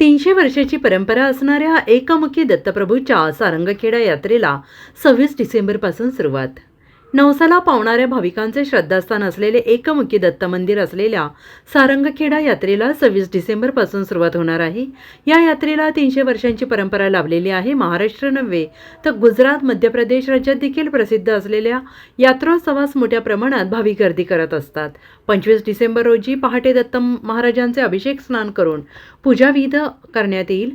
300 वर्षाची परंपरा असणाऱ्या एकमुखी दत्तप्रभूच्या सारंगखेडा यात्रेला 26 डिसेंबरपासून सुरुवात। नवसाला पावणाऱ्या भाविकांचे श्रद्धास्थान असलेले एकमुखी दत्त मंदिर असलेल्या सारंगखेडा यात्रेला 26 डिसेंबरपासून सुरुवात होणार आहे। या यात्रेला 300 वर्षांची परंपरा लाभलेली आहे। महाराष्ट्र नव्हे तर गुजरात, मध्य प्रदेश राज्यात देखील प्रसिद्ध असलेल्या यात्रोत्सवास मोठ्या प्रमाणात भाविक गर्दी करत असतात। 25 डिसेंबर रोजी पहाटे दत्त महाराजांचे अभिषेक स्नान करून पूजाविधी करण्यात येईल।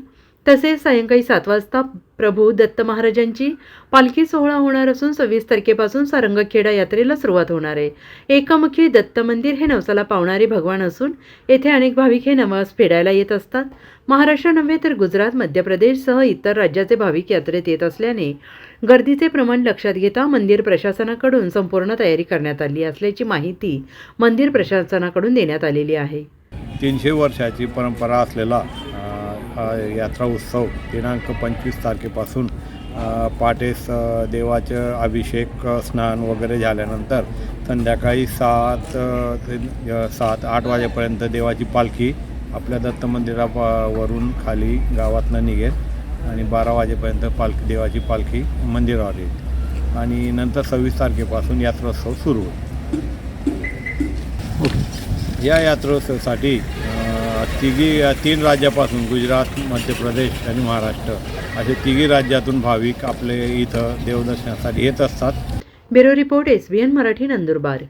तसेच सायंकाळी 7 वाजता प्रभू दत्त महाराजांची पालखी सोहळा होणार असून 26 तारखेपासून सारंगखेडा यात्रेला सुरुवात होणार आहे। एकमुखी दत्त मंदिर हे नवसाला पावणारे भगवान असून येथे अनेक भाविक हे नवस फेडायला येत असतात। महाराष्ट्र नव्हे तर गुजरात, मध्य प्रदेशसह इतर राज्याचे भाविक यात्रेत येत असल्याने गर्दीचे प्रमाण लक्षात घेता मंदिर प्रशासनाकडून संपूर्ण तयारी करण्यात आली असल्याची माहिती मंदिर प्रशासनाकडून देण्यात आलेली आहे। 300 वर्षाची परंपरा असलेला यात्रा उत्सव दिनांक 25 तारखेपासून पहाटेस देवाचं अभिषेक स्नान वगैरे झाल्यानंतर संध्याकाळी 7-8 वाजेपर्यंत देवाची पालखी आपल्या दत्त मंदिरावरून खाली गावातनं निघेल आणि 12 वाजेपर्यंत देवाची पालखी मंदिरावर येईल आणि नंतर 26 तारखेपासून यात्रोत्सव सुरू होईल। या यात्रोत्सवासाठी 3 राज्यापासून गुजरात, मध्य प्रदेश आणि महाराष्ट्र असे 3 राज्यातून भाविक आपले इथं देवदर्शनासाठी येत असतात। Bureau report SBN Marathi, Nandurbar.